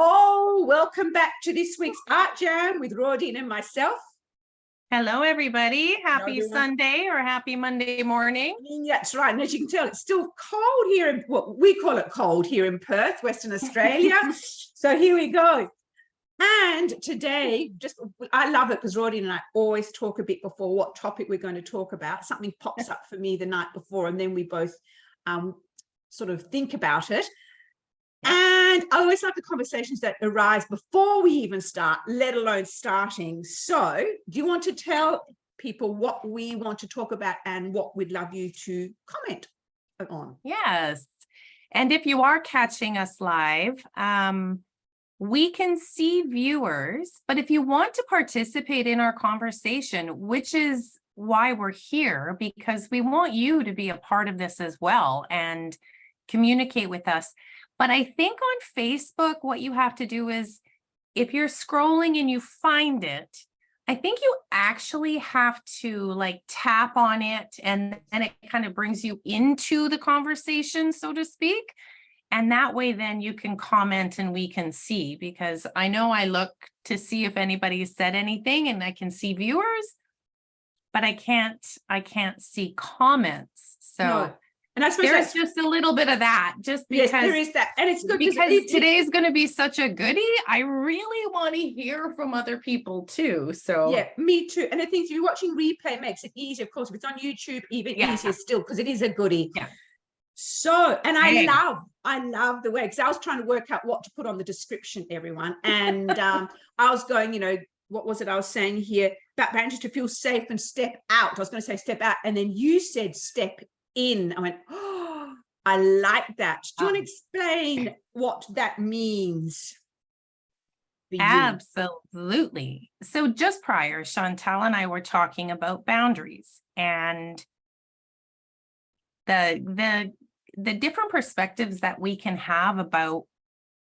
Oh, welcome back to this week's Art Jam with Rodine and myself. Hello, everybody. Happy everyone. Sunday or happy Monday morning. That's right. And as you can tell, it's still cold here. Well, we call it cold here in Perth, Western Australia. So here we go. And today, I love it because Rodine and I always talk a bit before what topic we're going to talk about. Something pops up for me the night before, and then we both sort of think about it. Yep. And I always like the conversations that arise before we even start, let alone starting. So do you want to tell people what we want to talk about and what we'd love you to comment on? Yes. And if you are catching us live, we can see viewers, but if you want to participate in our conversation, which is why we're here, because we want you to be a part of this as well and communicate with us. But I think on Facebook, what you have to do is, if you're scrolling and you find it, I think you actually have to like tap on it, and then it kind of brings you into the conversation, so to speak. And that way, then you can comment and we can see, because I know I look to see if anybody said anything and I can see viewers, but I can't see comments. So. No. And I suppose there's just a little bit of that, just because. Yes, there is that. And it's good because today is going to be such a goodie. I really want to hear from other people too. So yeah, me too. And the thing is, if you're watching replay, it makes it easier. Of course, if it's on YouTube, even easier still, because it is a goodie. Yeah. So, and I love the way, because I was trying to work out what to put on the description, everyone. And I was going, what was it I was saying here about boundaries to feel safe and step out. I was going to say step out. And then you said step in. I went, oh, I like that. Do you want to explain what that means for you? Absolutely. So just prior, Chantal and I were talking about boundaries and the different perspectives that we can have about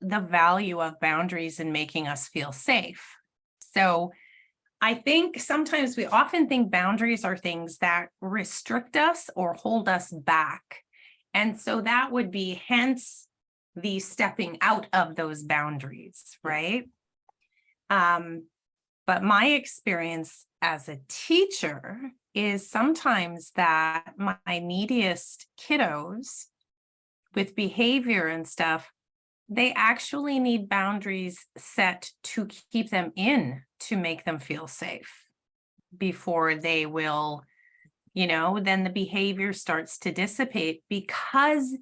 the value of boundaries in making us feel safe. So I think sometimes we often think boundaries are things that restrict us or hold us back. And so that would be hence the stepping out of those boundaries, right? But my experience as a teacher is sometimes that my neediest kiddos with behavior and stuff, they actually need boundaries set to keep them in, to make them feel safe before they will, then the behavior starts to dissipate, because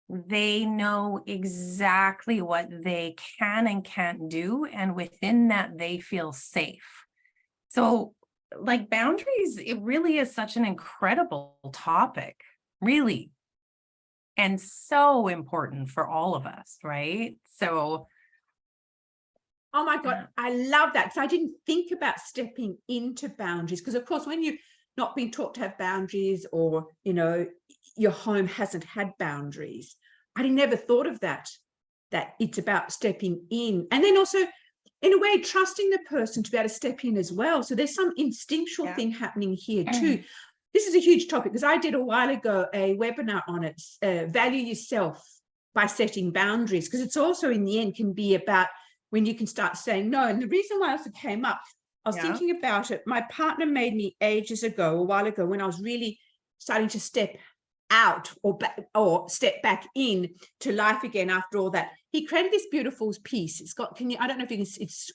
they know exactly what they can and can't do. And within that, they feel safe. So like boundaries, it really is such an incredible topic, really. And so important for all of us, right? So, oh my God, I love that. So I didn't think about stepping into boundaries, because of course, when you've not been taught to have boundaries, or, your home hasn't had boundaries, I never thought of that it's about stepping in. And then also, in a way, trusting the person to be able to step in as well. So there's some instinctual thing happening here too. This is a huge topic, because I did a while ago a webinar on it, value yourself by setting boundaries, because it's also in the end can be about when you can start saying no. And the reason why I also came up, I was thinking about it. My partner made me a while ago, when I was really starting to step out or step back in to life again after all that. He created this beautiful piece. It's got, I don't know if you can, it's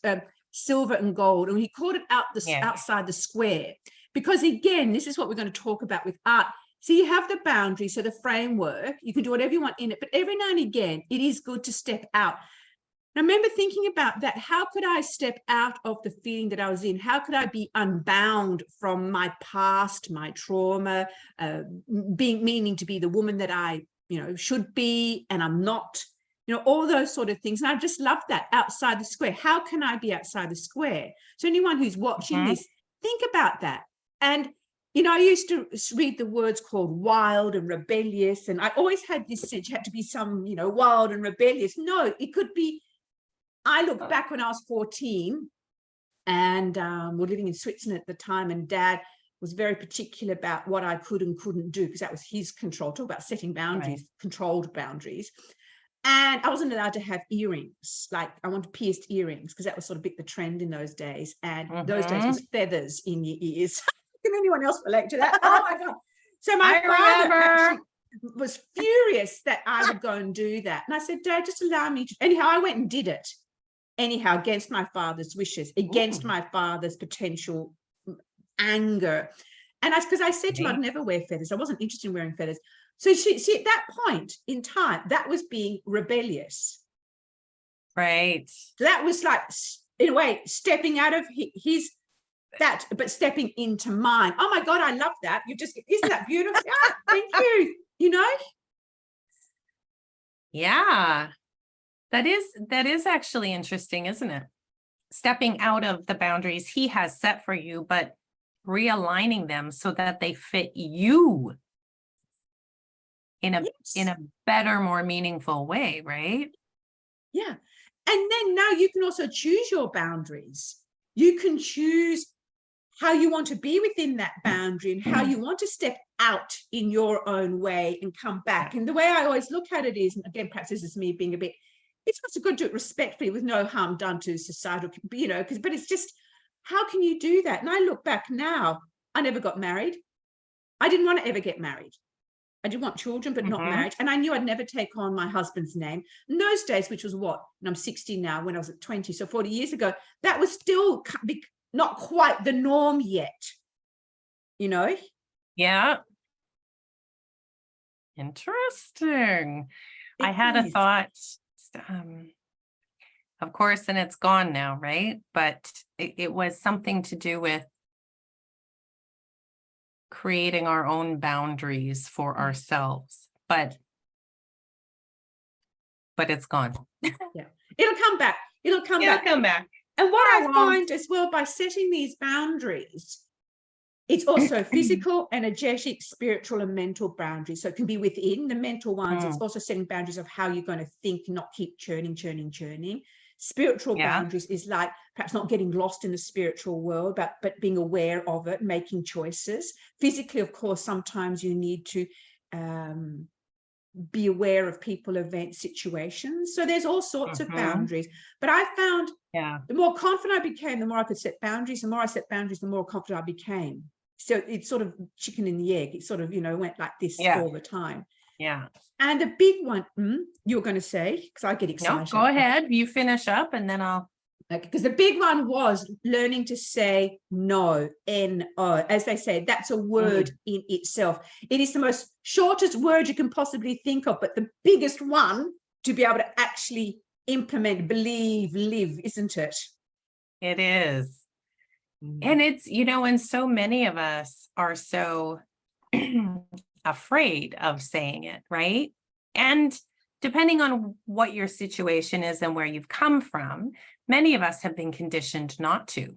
silver and gold, and he called it outside the square. Because again, this is what we're going to talk about with art. So you have the boundary, so the framework, you can do whatever you want in it, but every now and again, it is good to step out. And I remember thinking about that. How could I step out of the feeling that I was in? How could I be unbound from my past, my trauma, meaning to be the woman that I, should be, and I'm not, all those sort of things. And I just love that, outside the square. How can I be outside the square? So anyone who's watching this, think about that. And, I used to read the words called wild and rebellious. And I always had this sense, you had to be some, wild and rebellious. No, it could be, I look back when I was 14 and we're living in Switzerland at the time, and Dad was very particular about what I could and couldn't do, because that was his control. Talk about setting boundaries, controlled boundaries. And I wasn't allowed to have earrings. Like I wanted pierced earrings because that was sort of the trend in those days. And those days was feathers in your ears. Can anyone else relate to that? Oh my God. So my father actually was furious that I would go and do that. And I said, Dad, just allow me to. Anyhow, I went and did it. Anyhow, against my father's wishes, against my father's potential anger. And because I said to him, I'd never wear feathers. I wasn't interested in wearing feathers. So she at that point in time, that was being rebellious. Right. So that was like, in a way, stepping out of his that, but stepping into mine. Oh my God, I love that. Isn't that beautiful? Yeah, thank you. You know? Yeah. That is actually interesting, isn't it? Stepping out of the boundaries he has set for you, but realigning them so that they fit you in a better, more meaningful way, right? Yeah. And then now you can also choose your boundaries. You can choose how you want to be within that boundary and how you want to step out in your own way and come back. And the way I always look at it is, and again, perhaps this is me being a bit, it's also good to do it respectfully with no harm done to societal, you know, but it's just, how can you do that? And I look back now, I never got married. I didn't want to ever get married. I did want children, but not marriage. And I knew I'd never take on my husband's name. In those days, which was what? And I'm 60 now, when I was at 20, so 40 years ago, that was still not quite the norm yet, you know? Yeah. Interesting. I It had a is. thought, of course, and it's gone now, right? But it was something to do with creating our own boundaries for ourselves, but it's gone. Yeah, it'll come back. It'll come back. And what I find as well, by setting these boundaries, it's also physical, energetic, spiritual, and mental boundaries. So it can be within the mental ones. It's also setting boundaries of how you're going to think, not keep churning. Spiritual boundaries is like perhaps not getting lost in the spiritual world, but being aware of it, making choices. Physically, of course, sometimes you need to be aware of people, events, situations. So there's all sorts of boundaries. But I found the more confident I became, the more I could set boundaries. The more I set boundaries, the more confident I became. So it's sort of chicken and the egg. It sort of, you know, went like this all the time. Yeah. And the big one, you're going to say, because I get excited. No, go ahead. You finish up and then I'll. Okay, because the big one was learning to say no, N-O. As they say, that's a word in itself. It is the most shortest word you can possibly think of, but the biggest one to be able to actually implement, believe, live, isn't it? It is. And it's, you know, and so many of us are so afraid of saying it, right? And depending on what your situation is and where you've come from, many of us have been conditioned not to.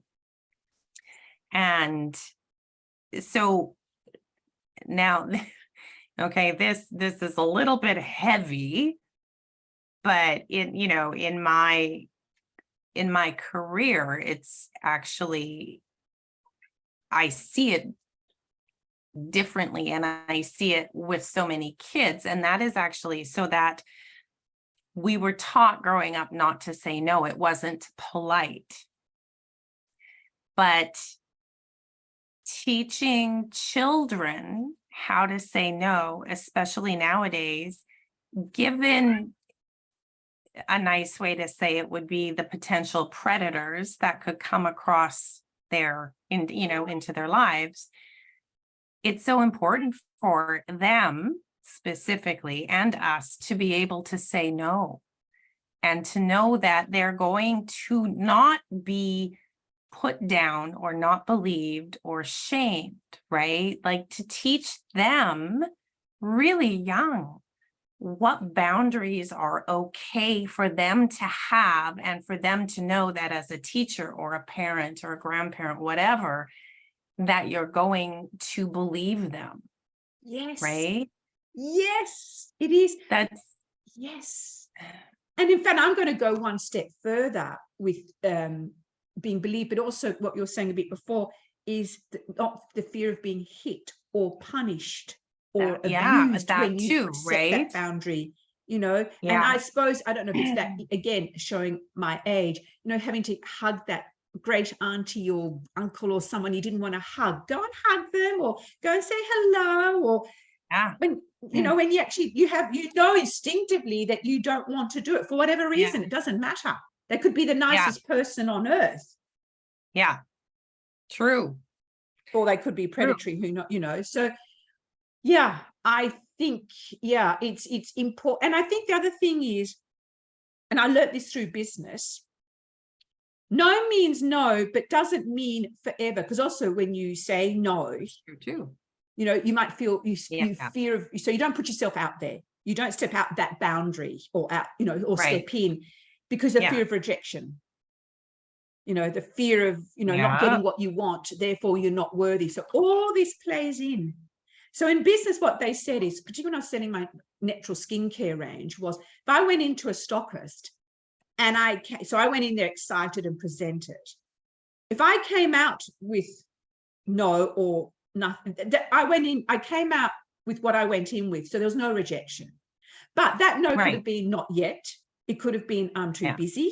And so now, okay, this is a little bit heavy, but in my career, it's actually, I see it differently, and I see it with so many kids. And that is actually so that we were taught growing up not to say no. It wasn't polite. But teaching children how to say no, especially nowadays, given a nice way to say it would be the potential predators that could come across into their lives. It's so important for them specifically and us to be able to say no, and to know that they're going to not be put down or not believed or shamed, right? Like to teach them really young what boundaries are okay for them to have, and for them to know that as a teacher or a parent or a grandparent, whatever, that you're going to believe them. Yes. Right? Yes, it is. Yes. And in fact, I'm going to go one step further with being believed, but also what you're saying a bit before is not the fear of being hit or punished or abused that when you too, set right? that boundary And I suppose, I don't know if it's that, again, showing my age, having to hug that great auntie or uncle or someone you didn't want to hug, go and hug them, or go and say hello, or when when you actually instinctively that you don't want to do it for whatever reason. It doesn't matter. They could be the nicest person on earth. True. Or they could be predatory. Who not, so I think it's important. And I think the other thing is, and I learned this through business, no means no, but doesn't mean forever. Because also when you say no, true too. You might feel you fear of, so you don't put yourself out there. You don't step out that boundary or out, or step in, because of fear of rejection. The fear of, not getting what you want, therefore you're not worthy. So all this plays in. So in business, what they said is, particularly when I was selling my natural skincare range, was if I went into a stockist and I went in there excited and presented. If I came out with no or nothing, I came out with what I went in with. So there was no rejection. But that no could have been not yet. It could have been, I'm too busy.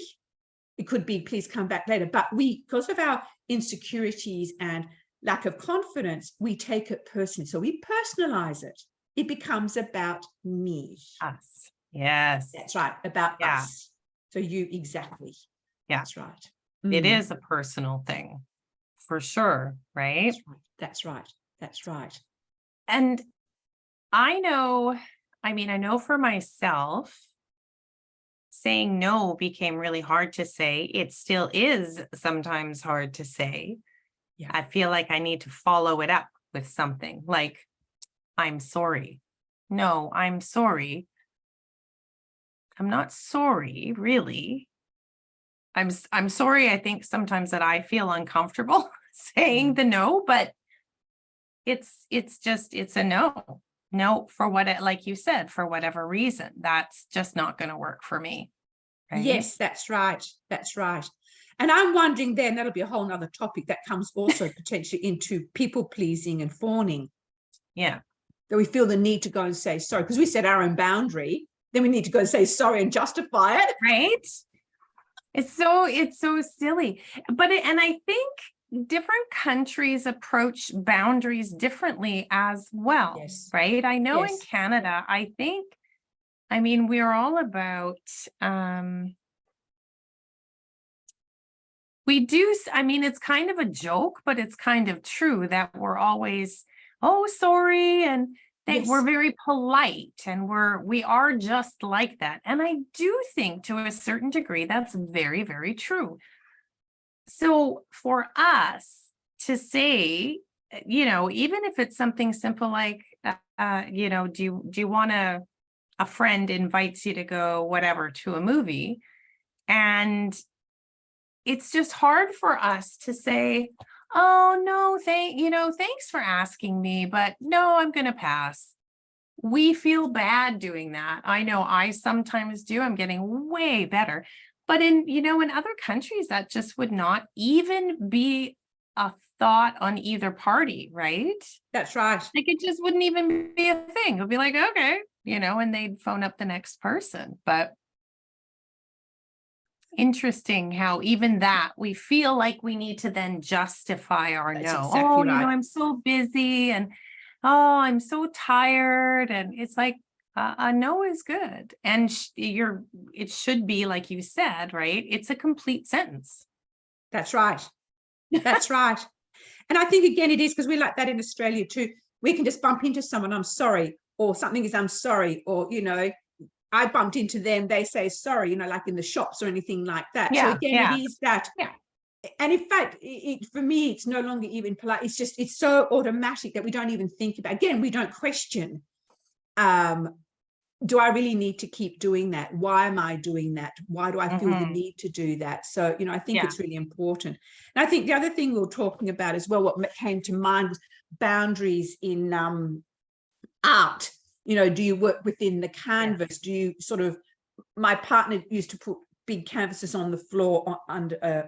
It could be, please come back later. But because of our insecurities and lack of confidence, we take it personally. So we personalize it. It becomes about me. Us. Yes. That's right. About us. So you, exactly. Yeah. That's right. It is a personal thing for sure. Right. That's right. That's right. And I know for myself, saying no became really hard to say. It still is sometimes hard to say. Yeah. I feel like I need to follow it up with something like, I'm sorry. No, I'm sorry. I'm not sorry, really. I'm sorry. I think sometimes that I feel uncomfortable saying the no, but it's a no. No, for like you said, for whatever reason, that's just not going to work for me. Right? Yes, that's right. That's right. And I'm wondering then, that'll be a whole nother topic that comes also potentially into people pleasing and fawning. Yeah. That we feel the need to go and say sorry because we set our own boundary. Then we need to go and say sorry and justify it. Right. It's so silly. But and I think different countries approach boundaries differently as well. Yes. Right. I know in Canada, we're all about, we do, it's kind of a joke, but it's kind of true that we're always, oh, sorry. And we're very polite and we are just like that. And I do think to a certain degree, that's very, very true. So for us to say, even if it's something simple like, do you want to, a friend invites you to go, whatever, to a movie. And it's just hard for us to say, oh, no, thanks for asking me, but no, I'm going to pass. We feel bad doing that. I know I sometimes do. I'm getting way better. But in other countries, that just would not even be a thought on either party, right? That's right. Like it just wouldn't even be a thing. It would be like, okay, and they'd phone up the next person. But interesting how even that we feel like we need to then justify our no. Exactly right. I'm so busy and I'm so tired. And it's like a no is good. And it should be, like you said, right? It's a complete sentence. That's right. That's right. And I think, again, it is because we're like that in Australia too. We can just bump into someone, I'm sorry, or something is, I'm sorry, or, I bumped into them, they say sorry, like in the shops or anything like that. So again, it is that. Yeah. And in fact, for me, it's no longer even polite. It's so automatic that we don't even think about, again, we don't question, do I really need to keep doing that? Why am I doing that? Why do I feel the need to do that? So, I think it's really important. And I think the other thing we were talking about as well, what came to mind was boundaries in art. Do you work within the canvas? Yes. Do you my partner used to put big canvases on the floor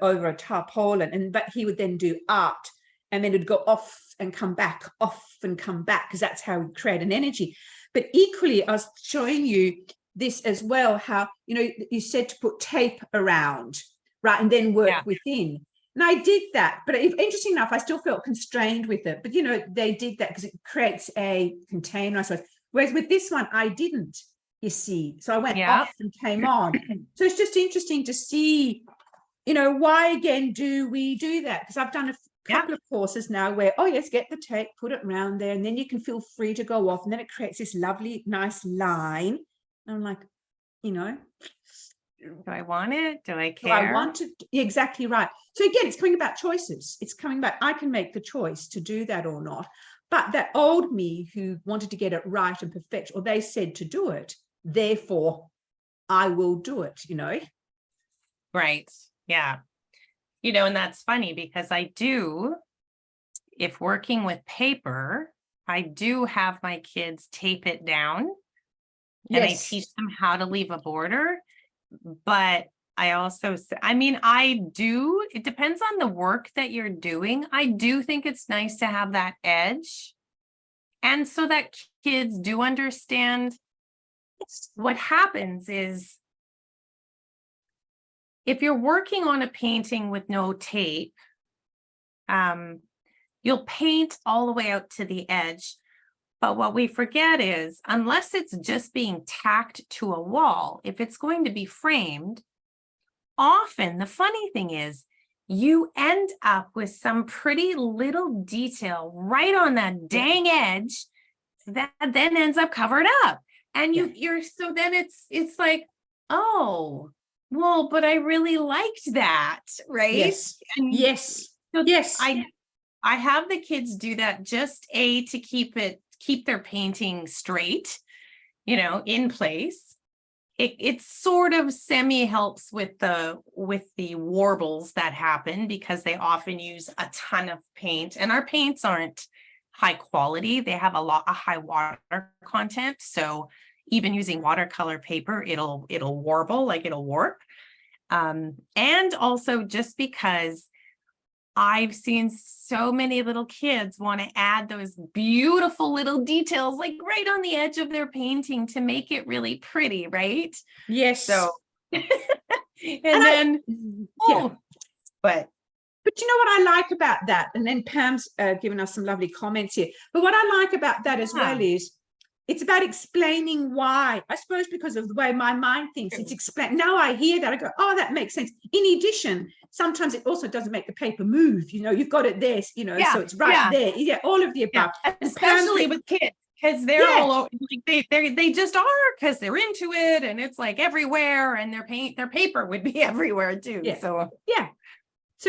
over a tarpaulin, but he would then do art and then it'd go off and come back, off and come back, because that's how we create an energy. But equally, I was showing you this as well, how, you know, you said to put tape around, right, and then work Yeah. within. And I did that, but interesting enough, I still felt constrained with it. But, you know, they did that because it creates a container, I suppose. Whereas with this one, I didn't, you see. So I went off and came on. So it's just interesting to see, you know, why again do we do that? Because I've done a couple of courses now where, oh yes, get the tape, put it around there, and then you can feel free to go off. And then it creates this lovely, nice line. And I'm like, you know, do I want it? Do I do care? I want to? Exactly right. So again, it's coming about choices. It's coming back. I can make the choice to do that or not. But that old me who wanted to get it right and perfect, or they said to do it, therefore I will do it, you know? Right. Yeah. You know, and that's funny because I do, if working with paper, I do have my kids tape it down and I teach them how to leave a border. But I also, I mean, it depends on the work that you're doing. I do think it's nice to have that edge. And so that kids do understand what happens is if you're working on a painting with no tape, you'll paint all the way out to the edge. But what we forget is, unless it's just being tacked to a wall, if it's going to be framed, often the funny thing is you end up with some pretty little detail right on that dang edge that then ends up covered up. And so then it's like, oh, well, but I really liked that, right? Yes. And yes. so yes. I have the kids do that just to keep their painting straight, you know, in place. It sort of semi helps with the warbles that happen because they often use a ton of paint, and our paints aren't high quality. They have a high water content. So even using watercolor paper, it'll warble, like it'll warp. And also just because I've seen so many little kids want to add those beautiful little details, like right on the edge of their painting to make it really pretty, right? Yes. So, but you know what I like about that? And then Pam's given us some lovely comments here. But what I like about that as well is it's about explaining why. I suppose because of the way my mind thinks, it's explained. Now I hear that, I go, oh, that makes sense. In addition, sometimes it also doesn't make the paper move. You know, you've got it there, you know, so it's right there. Yeah, all of the above. Especially with kids, because they're all over, like they just are, because they're into it, and it's like everywhere, and their paper would be everywhere too. So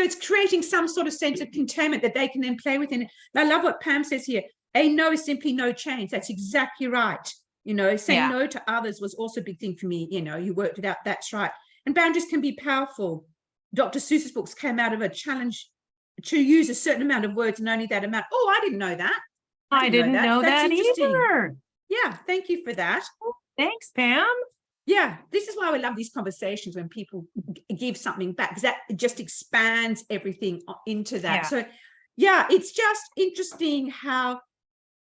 it's creating some sort of sense of containment that they can then play within. And I love what Pam says here. A no is simply no change. That's exactly right. You know, saying no to others was also a big thing for me. You know, you worked it out. That's right. And boundaries can be powerful. Dr. Seuss's books came out of a challenge to use a certain amount of words and only that amount. Oh, I didn't know that. I didn't know that either. Yeah, thank you for that. Thanks, Pam. Yeah, this is why we love these conversations when people give something back, because that just expands everything into that. So, yeah, it's just interesting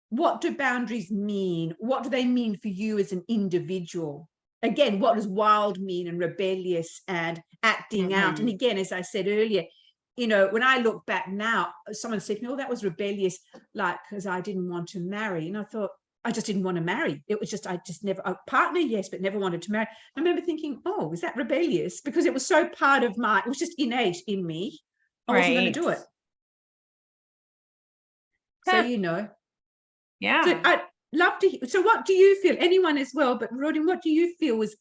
what do boundaries mean? What do they mean for you as an individual? Again, what does wild mean and rebellious and acting out? And again, as I said earlier, you know, when I look back now, someone said, no, that was rebellious, like, because I didn't want to marry. And I thought, I just didn't want to marry. It was just, I just never, a partner, yes, but never wanted to marry. I remember thinking, oh, was that rebellious? Because it was so part of it was just innate in me. I wasn't going to do it. So, you know. Yeah. So I'd love to hear. So what do you feel? Anyone as well, but Rodine, what do you feel was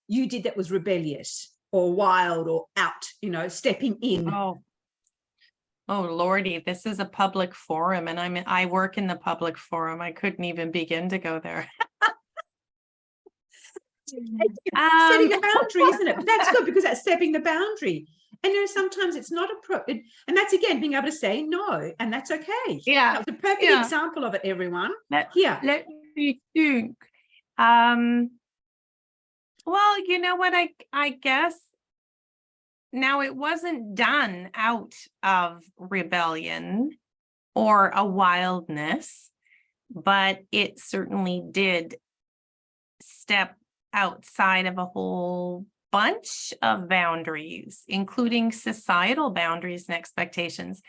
you did that was rebellious or wild or out, you know, stepping in? Oh Lordy, this is a public forum, and I work in the public forum. I couldn't even begin to go there. Setting a boundary, isn't it? But that's good, because that's stepping the boundary. And you know, sometimes it's not appropriate, and that's again being able to say no, and that's okay. Yeah, that's a perfect example of it, everyone. Let me think. Well, you know what? I guess now it wasn't done out of rebellion or a wildness, but it certainly did step outside of a whole bunch of boundaries, including societal boundaries and expectations.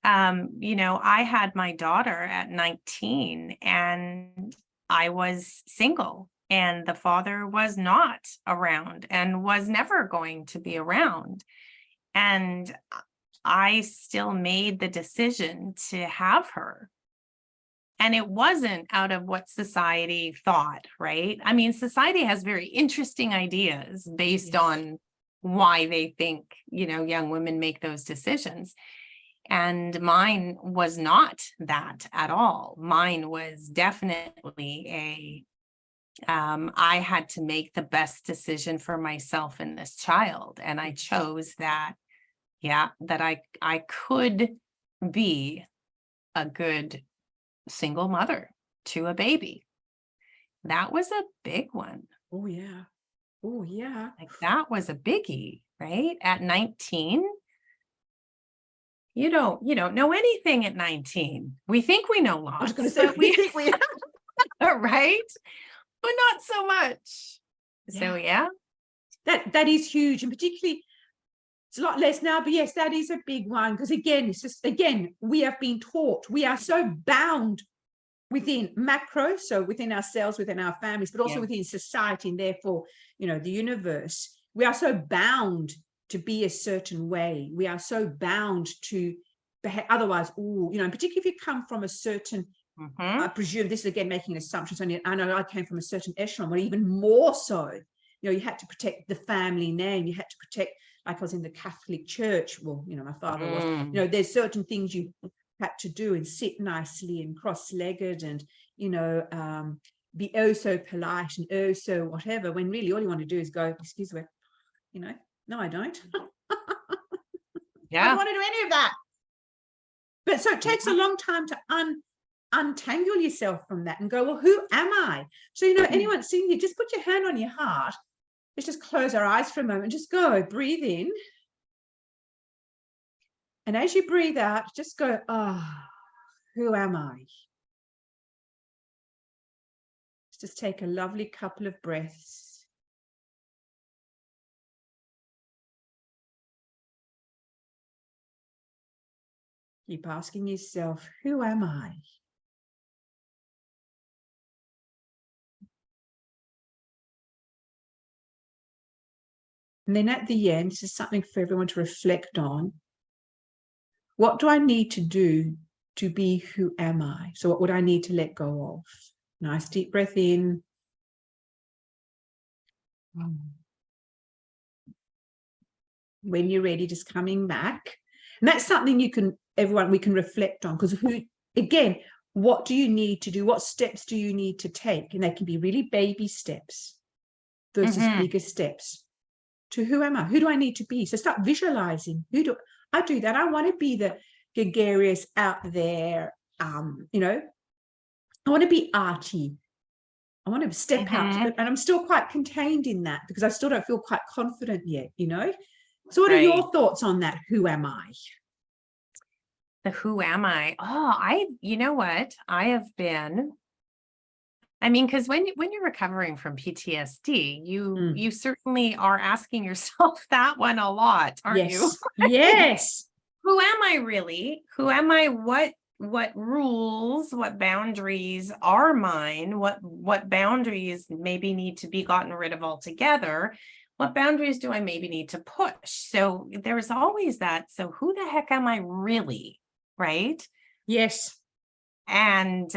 I had my daughter at 19 and I was single, and the father was not around and was never going to be around. And I still made the decision to have her. And it wasn't out of what society thought, right? I mean, society has very interesting ideas based Yes. on why they think, young women make those decisions. And mine was not that at all. Mine was definitely I had to make the best decision for myself and this child. And I chose that, that I could be a good single mother to a baby. That was a big one. Oh, yeah. Oh, yeah. Like, that was a biggie, right? At 19, you don't know anything at 19. We think we know lots. I was going to say, we think we right? But not so much. So Yeah. That is huge, and particularly it's a lot less now, but yes, that is a big one, because again, it's just, we have been taught, we are so bound within macro, so within ourselves, within our families, but also within society, and therefore, the universe. We are so bound to be a certain way. We are so bound to behave otherwise. Particularly if you come from a certain, I presume this is again making assumptions on you. I know I came from a certain echelon, but even more so, you had to protect the family name. You had to protect, like I was in the Catholic Church. Well, my father was. There's certain things you had to do, and sit nicely and cross-legged, and be oh so polite and oh so whatever, when really all you want to do is go, excuse me, no, I don't. I don't want to do any of that. But so it takes a long time to untangle yourself from that and go, well, who am I? So, anyone seeing you, just put your hand on your heart. Let's just close our eyes for a moment. Just go, breathe in. And as you breathe out, just go, who am I? Just take a lovely couple of breaths. Keep asking yourself, who am I? And then at the end, this is something for everyone to reflect on. What do I need to do to be who am I? So what would I need to let go of? Nice deep breath in. When you're ready, just coming back. And that's something we can reflect on, because what do you need to do? What steps do you need to take? And they can be really baby steps versus bigger steps. To who am I? Who do I need to be? So start visualizing. I do that? I want to be the gregarious out there. I want to be arty. I want to step out, and I'm still quite contained in that, because I still don't feel quite confident yet, So what are your thoughts on that? Who am I? The who am I? You know what? I have been, because when you're recovering from PTSD, you certainly are asking yourself that one a lot, aren't you? Yes. Who am I really? Who am I? What rules, what boundaries are mine? What boundaries maybe need to be gotten rid of altogether? What boundaries do I maybe need to push? So there's always that. So who the heck am I really? Right? Yes. And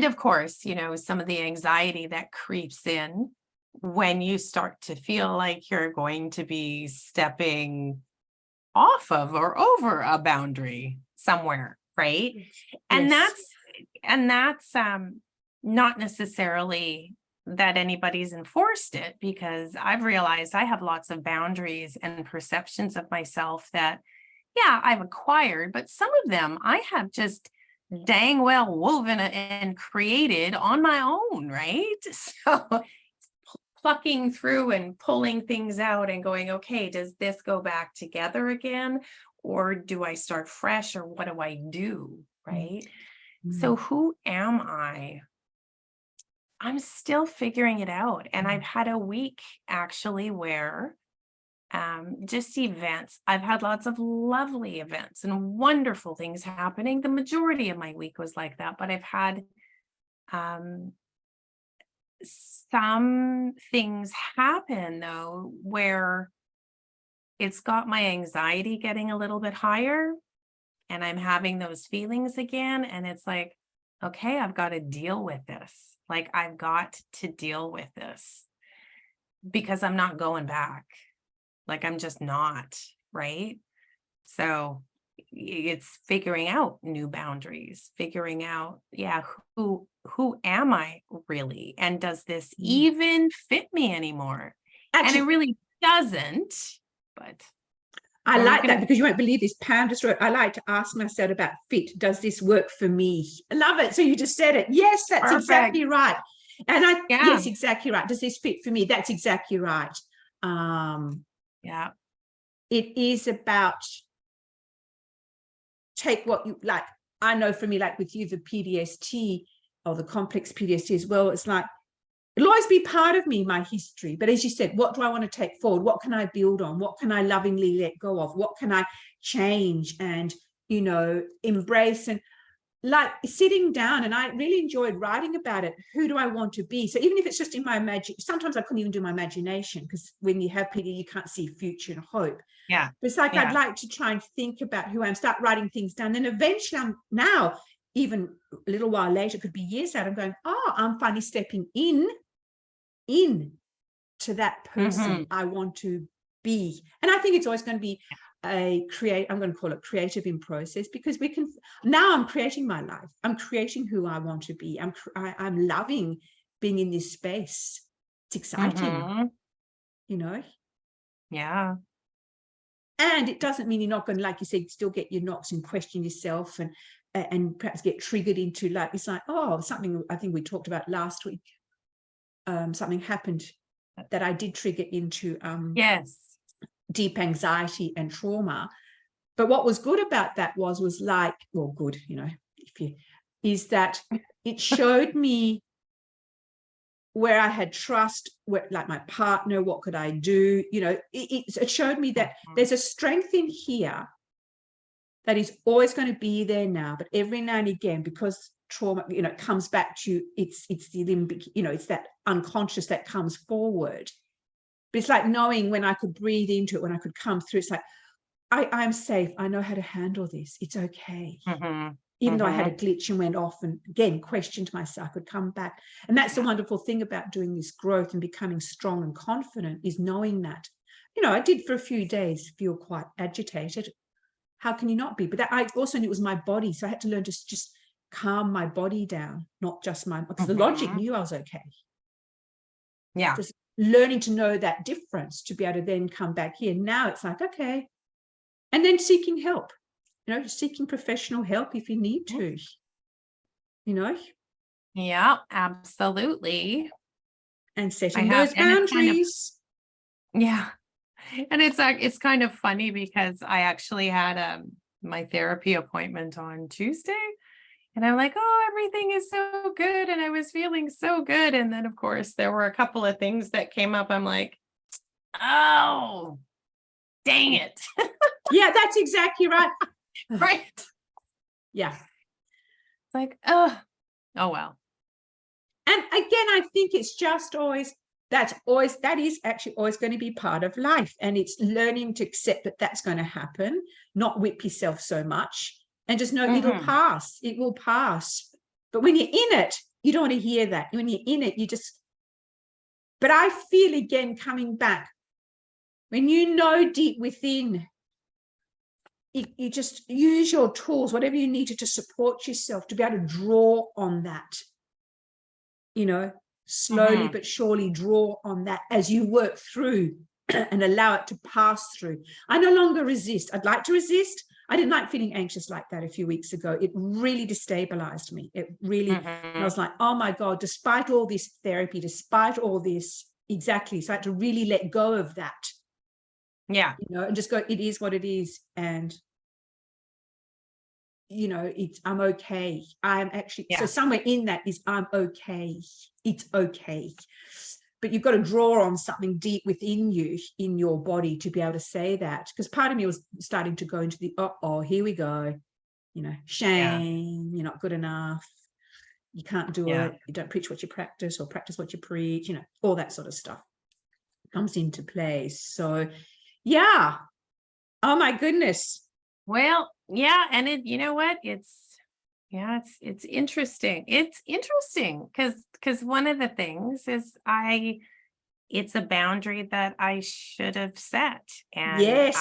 of course, some of the anxiety that creeps in when you start to feel like you're going to be stepping off of or over a boundary somewhere, right? Yes. And that's not necessarily that anybody's enforced it, because I've realized I have lots of boundaries and perceptions of myself that, I've acquired, but some of them I have just dang well woven and created on my own, right? So plucking through and pulling things out and going, okay, does this go back together again? Or do I start fresh? Or what do I do? Right? So who am I? I'm still figuring it out. And I've had a week actually where just events. I've had lots of lovely events and wonderful things happening. The majority of my week was like that, but I've had um some things happen though where it's got my anxiety getting a little bit higher and I'm having those feelings again. And it's like, okay, I've got to deal with this. Like, I've got to deal with this because I'm not going back. Like, I'm just not, right? So it's figuring out new boundaries, figuring out, yeah, who am I really? And does this even fit me anymore? And it Actually, really doesn't, but I what were you like that gonna because you won't believe this. Pam just wrote, I like to ask myself about fit. Does this work for me? I love it. So you just said it. Yes, that's perfect. exactly right. And Yeah. yes, exactly right. Does this fit for me? That's exactly right. Um, Yeah. it is about take what you like. I know for me, like with you, the PDST or the complex PDST as well, it's like, it'll always be part of me, my history. But as you said, what do I want to take forward? What can I build on? What can I lovingly let go of? What can I change and, embrace? And like sitting down, and I really enjoyed writing about it. Who do I want to be? So even if it's just in my imagination, sometimes I couldn't even do my imagination because when you have PD, you can't see future and hope. Yeah. But it's like, I'd Yeah. like to try and think about who I am, start writing things down. Then eventually I'm now, even a little while later, could be years out, I'm going, oh, I'm finally stepping in to that person Mhm. I want to be. And I think it's always going to be I'm going to call it creative in process, because now I'm creating my life. I'm creating who I want to be. I'm loving being in this space. It's exciting, Mhm. you know? Yeah. And it doesn't mean you're not going to, like you said, still get your knocks and question yourself and perhaps get triggered into, like, it's like, oh, something I think we talked about last week. Something happened that I did trigger into Yes. deep anxiety and trauma. But what was good about that was like, well, good, is that it showed me where I had trust, like my partner, what could I do? It showed me that there's a strength in here that is always going to be there now, but every now and again, because trauma, comes back to you, it's the limbic, it's that unconscious that comes forward. But it's like knowing when I could breathe into it, when I could come through. It's like, I'm safe. I know how to handle this. It's okay. Mhm. Even though I had a Mhm. glitch and went off and again questioned myself, I could come back. And that's the wonderful thing about doing this growth and becoming strong and confident, is knowing that, I did for a few days feel quite agitated. How can you not be? But that, I also knew it was my body. So I had to learn to just calm my body down, not just because the logic Mhm. knew I was okay. Yeah. Just learning to know that difference to be able to then come back here. Now it's like, okay. And then seeking help, seeking professional help if you need to, you know, Yeah, absolutely. and I setting have, those and it's kind of, boundaries. yeah. And it's kind of funny because I actually had my therapy appointment on Tuesday, and I'm like, oh, everything is so good, and I was feeling so good. And then of course there were a couple of things that came up. I'm like, oh, dang it. Yeah, that's exactly right. Right. Yeah. It's like, oh well. And again, I think it's just that is actually always going to be part of life. And it's learning to accept that that's going to happen, not whip yourself so much, and just know it'll Mhm. pass. It will pass. But when you're in it, you don't want to hear that. When you're in it, but I feel again coming back, when deep within, you just use your tools, whatever you need to support yourself, to be able to draw on that, slowly Mhm. but surely draw on that as you work through and allow it to pass through. I no longer resist. I'd like to resist. I didn't like feeling anxious like that a few weeks ago. It really destabilized me. It really, and I Mhm. was like, oh my God, despite all this therapy, despite all this, exactly. So I had to really let go of that, Yeah. and just go, it is what it is. And you know, I'm okay. I'm actually, so Yeah. somewhere in that is I'm okay. It's okay. But you've got to draw on something deep within you, in your body, to be able to say that. Because part of me was starting to go into the, oh, here we go. You know, shame, you're not good enough. You can't do Yeah. it. You don't preach what you practice, or practice what you preach, you know, all that sort of stuff comes into play. So, yeah. Oh my goodness. Well, yeah, and you know what? It's interesting. It's interesting because one of the things is it's a boundary that I should have set, and I Yes.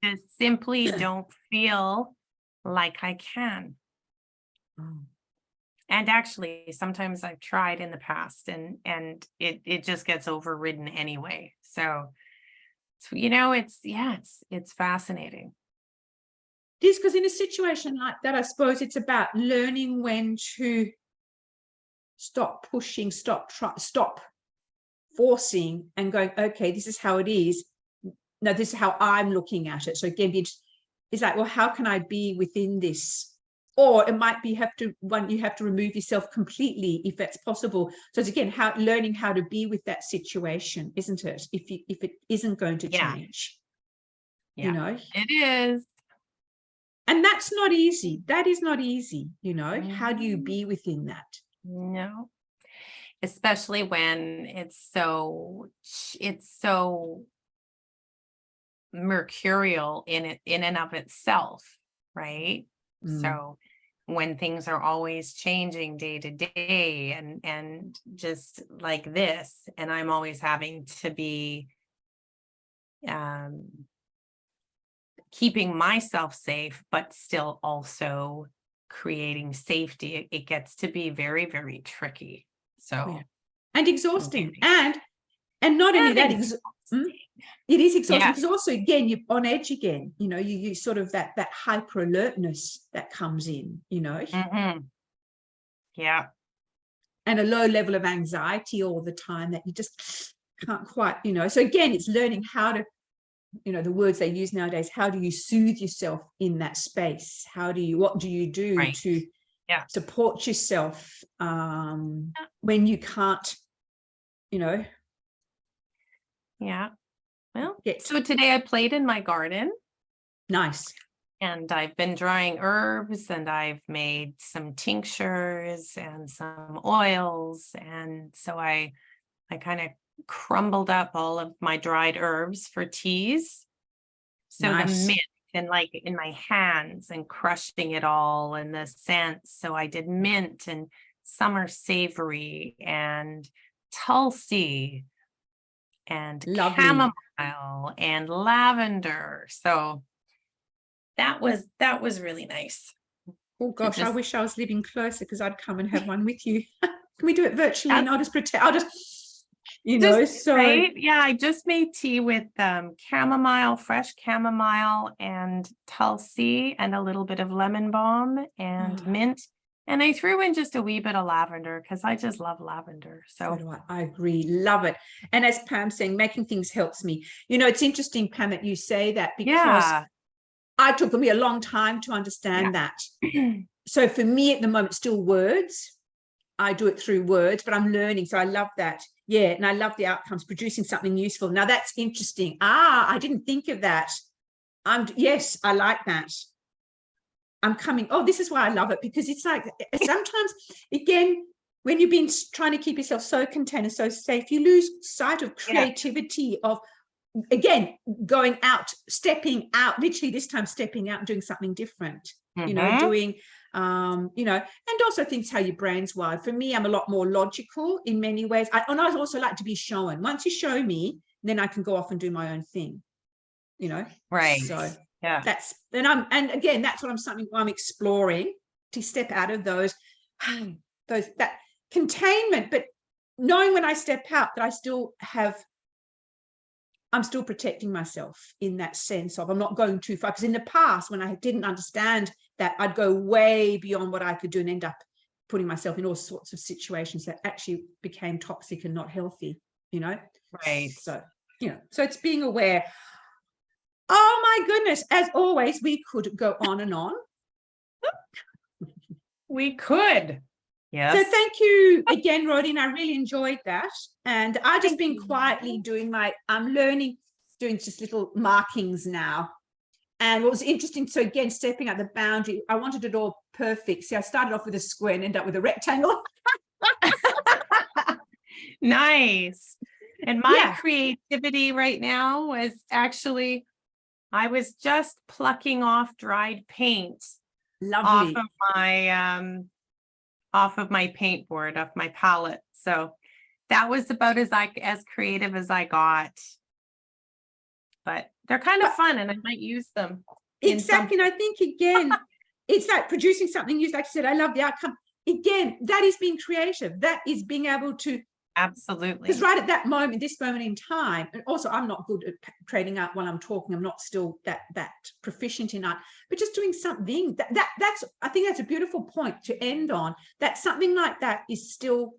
just simply don't feel like I can. Oh, And actually, sometimes I've tried in the past, and it just gets overridden anyway. So, it's fascinating. it is, because in a situation like that, I suppose it's about learning when to stop pushing, stop forcing, and going, okay, this is how it is. No, this is how I'm looking at it. So again, it's like, well, how can I be within this? Or it might be you have to remove yourself completely if that's possible. So it's again learning how to be with that situation, isn't it? If it isn't going to Yeah, change, you yeah, know. it is. And that's not easy. That is not easy, you know. How do you Mm, be within that? No, especially when it's so mercurial in and of itself, right? Mm, So when things are always changing day to day and just like this, and I'm always having to be um keeping myself safe, but still also creating safety, it gets to be very, very tricky. yeah. So And exhausting. very, And not only and that, exhausting. it is exhausting, Yes. because also again you're on edge again, you know, you sort of that hyper alertness that comes in, you know, Hmm. Yeah. and a low level of anxiety all the time that you just can't quite, you know. So again, it's learning how to, you know, the words they use nowadays, how do you soothe yourself in that space? What do you do Right. to Yeah. support yourself when you can't, you know, Yeah. Well, get so today I played in my garden nice. and I've been drying herbs and I've made some tinctures and some oils. And so I kind of crumbled up all of my dried herbs for teas. So the Nice. mint and like in my hands and crushing it all and the scents. So I did mint and summer savory and tulsi and Lovely. chamomile and lavender. So that was really nice Oh to gosh, I just wish I was living closer, because I'd come and have one with you. Can we do it virtually? And that's I'll just, you just know, so right. Yeah, I just made tea with chamomile, fresh chamomile and tulsi and a little bit of lemon balm and oh, mint. And I threw in just a wee bit of lavender because I just love lavender. so So do I. I agree. Love it. And as Pam's saying, making things helps me. You know, it's interesting, Pam, that you say that, because yeah. it took me a long time to Yeah. understand that. So for me at the moment, still words. I do it through words, but I'm learning. So I love that. Yeah. And I love the outcomes, producing something useful. Now that's interesting. I didn't think of that. Yes, I like that. I'm coming. Oh, this is why I love it, because it's like sometimes, again, when you've been trying to keep yourself so contained and so safe, you lose sight of Yeah. creativity, of, again, going out, stepping out, literally this time stepping out and doing something different, you know, Hmm. doing, you know, and also things how your brain's wired. For me, I'm a lot more logical in many ways. And I also like to be shown. Once you show me, then I can go off and do my own thing, you know. Right. So Yeah. and again, that's what I'm exploring, to step out of those that containment, but knowing when I step out that I'm still protecting myself in that sense of I'm not going too far. Because in the past, when I didn't understand that, I'd go way beyond what I could do and end up putting myself in all sorts of situations that actually became toxic and not healthy, you know. Right. So, you know, so it's being aware. Oh my goodness, as always, we could go on and on. We could. So Yes. thank you again, Rodine. I really enjoyed that. And I've just Thank been you. quietly doing I'm learning, doing just little markings now. And what was interesting, so again, stepping out the boundary, I wanted it all perfect. See, I started off with a square and ended up with a rectangle. Nice. And my Yeah. creativity right now was actually, I was just plucking off dried paint Lovely. off of my paint board, off my palette. So that was about as creative as I got. But they're kind of fun, and I might use them. Exactly. And I think again, it's like producing something new. Like I said, I love the outcome. Again, that is being creative. That is being able to. Absolutely. Because right at that moment, this moment in time, and also I'm not good at creating art while I'm talking. I'm not still that proficient in art, but just doing something that's, I think that's a beautiful point to end on. That something like that is still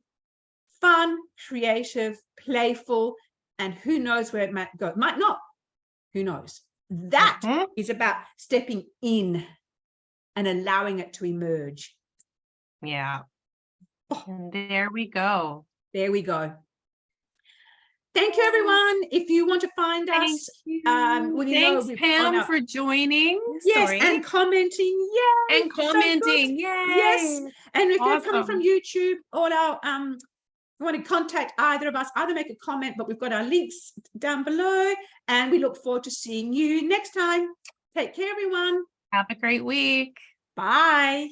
fun, creative, playful, and who knows where it might go. It might not. Who knows? That is about stepping in and allowing it to emerge. Yeah. Oh. And there we go. There we go. Thank you, everyone. If you want to find us, thanks, Pam, for joining. Yes, and commenting. Yay! And commenting. So yay! Yes. And if you're coming from YouTube, all our want to contact either of us, either make a comment, but we've got our links down below, and we look forward to seeing you next time. Take care, everyone. Have a great week. Bye.